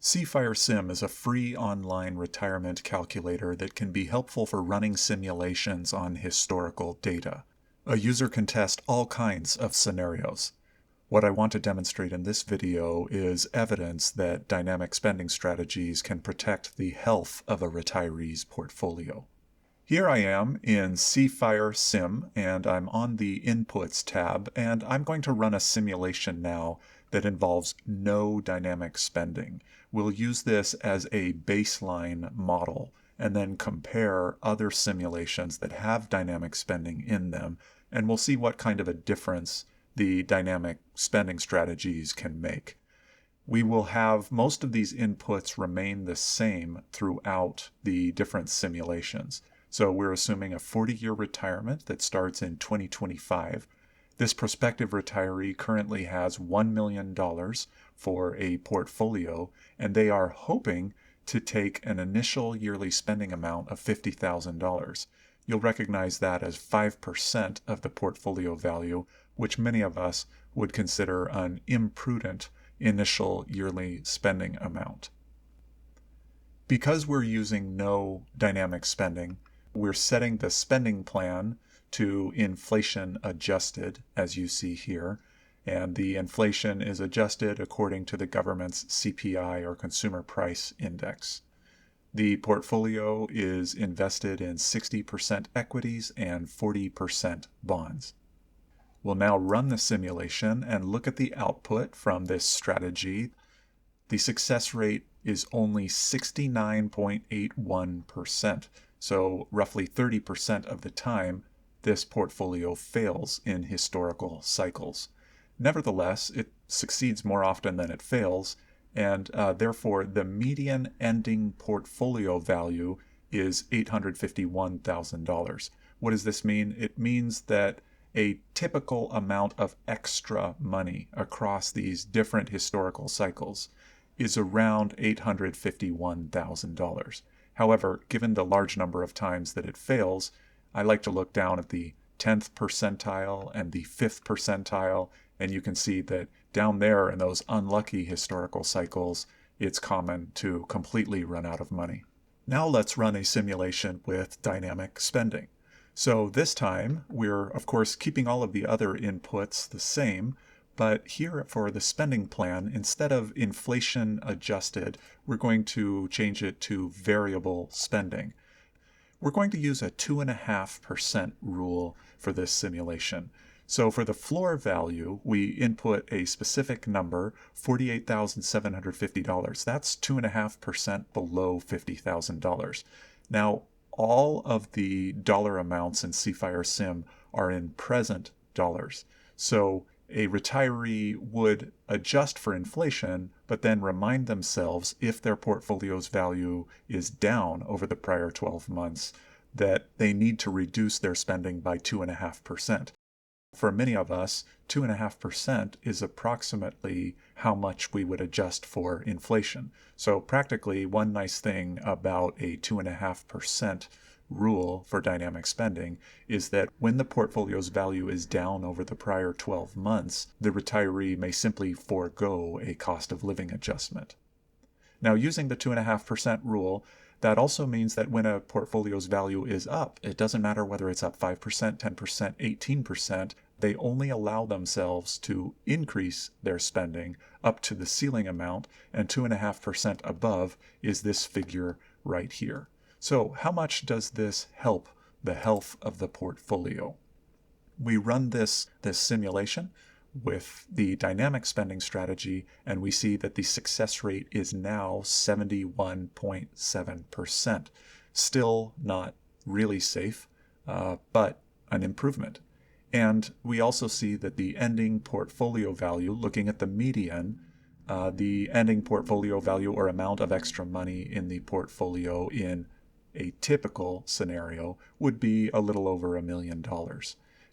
cFIREsim is a free online retirement calculator that can be helpful for running simulations on historical data. A user can test all kinds of scenarios. What I want to demonstrate in this video is evidence that dynamic spending strategies can protect the health of a retiree's portfolio. Here I am in cFIREsim, and I'm on the Inputs tab, and I'm going to run a simulation now that involves no dynamic spending. We'll use this as a baseline model and then compare other simulations that have dynamic spending in them, and we'll see what kind of a difference the dynamic spending strategies can make. We will have most of these inputs remain the same throughout the different simulations. So we're assuming a 40-year retirement that starts in 2025. This prospective retiree currently has $1 million for a portfolio, and they are hoping to take an initial yearly spending amount of $50,000. You'll recognize that as 5% of the portfolio value, which many of us would consider an imprudent initial yearly spending amount. Because we're using no dynamic spending, we're setting the spending plan to inflation adjusted, as you see here, and the inflation is adjusted according to the government's CPI or Consumer Price Index. The portfolio is invested in 60% equities and 40% bonds. We'll now run the simulation and look at the output from this strategy. The success rate is only 69.81%. So roughly 30% of the time, this portfolio fails in historical cycles. Nevertheless, it succeeds more often than it fails, and therefore the median ending portfolio value is $851,000. What does this mean? It means that a typical amount of extra money across these different historical cycles is around $851,000. However, given the large number of times that it fails, I like to look down at the 10th percentile and the 5th percentile, and you can see that down there in those unlucky historical cycles, it's common to completely run out of money. Now let's run a simulation with dynamic spending. So this time, we're of course keeping all of the other inputs the same, but here for the spending plan, instead of inflation adjusted, we're going to change it to variable spending. We're going to use a 2.5% rule for this simulation. So for the floor value, we input a specific number, $48,750. That's 2.5% below $50,000. Now, all of the dollar amounts in cFIREsim are in present dollars. So a retiree would adjust for inflation, but then remind themselves if their portfolio's value is down over the prior 12 months, that they need to reduce their spending by 2.5%. For many of us, 2.5% is approximately how much we would adjust for inflation. So practically, one nice thing about a 2.5% rule for dynamic spending is that when the portfolio's value is down over the prior 12 months, the retiree may simply forego a cost of living adjustment. Now, using the 2.5% rule, that also means that when a portfolio's value is up, it doesn't matter whether it's up 5%, 10%, 18%, they only allow themselves to increase their spending up to the ceiling amount, and 2.5% above is this figure right here. So how much does this help the health of the portfolio? We run this simulation with the dynamic spending strategy, and we see that the success rate is now 71.7%. Still not really safe, but an improvement. And we also see that the ending portfolio value, looking at the median, the ending portfolio value or amount of extra money in the portfolio in a typical scenario would be a little over $1 million.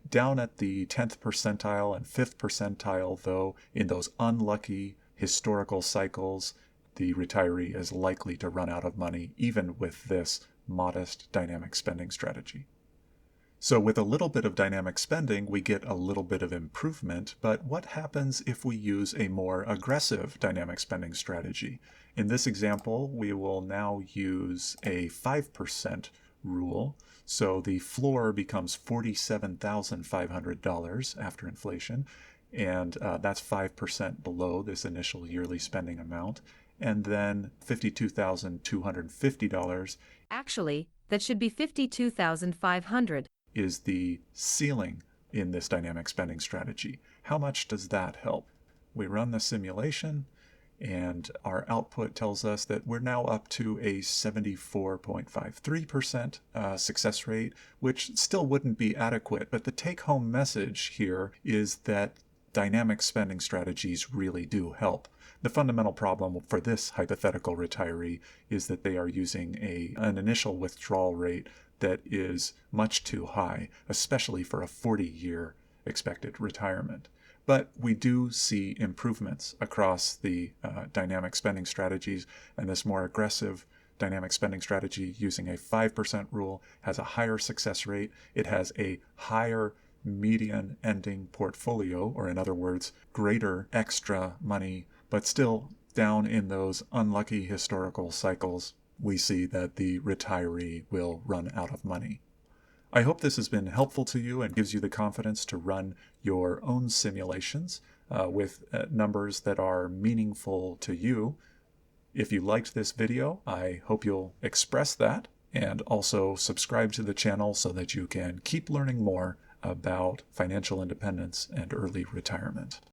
Down at the 10th percentile and 5th percentile, though, in those unlucky historical cycles, the retiree is likely to run out of money even with this modest dynamic spending strategy. So with a little bit of dynamic spending, we get a little bit of improvement, but what happens if we use a more aggressive dynamic spending strategy? In this example, we will now use a 5% rule. So the floor becomes $47,500 after inflation, and that's 5% below this initial yearly spending amount. And then $52,250 Actually, that should be 52,500. is the ceiling in this dynamic spending strategy. How much does that help? We run the simulation and our output tells us that we're now up to a 74.53% success rate, which still wouldn't be adequate. But the take-home message here is that dynamic spending strategies really do help. The fundamental problem for this hypothetical retiree is that they are using an initial withdrawal rate that is much too high, especially for a 40-year expected retirement. But we do see improvements across the dynamic spending strategies, and this more aggressive dynamic spending strategy using a 5% rule has a higher success rate. It has a higher median ending portfolio, or in other words, greater extra money, but still down in those unlucky historical cycles, we see that the retiree will run out of money. I hope this has been helpful to you and gives you the confidence to run your own simulations with numbers that are meaningful to you. If you liked this video, I hope you'll express that and also subscribe to the channel so that you can keep learning more about financial independence and early retirement.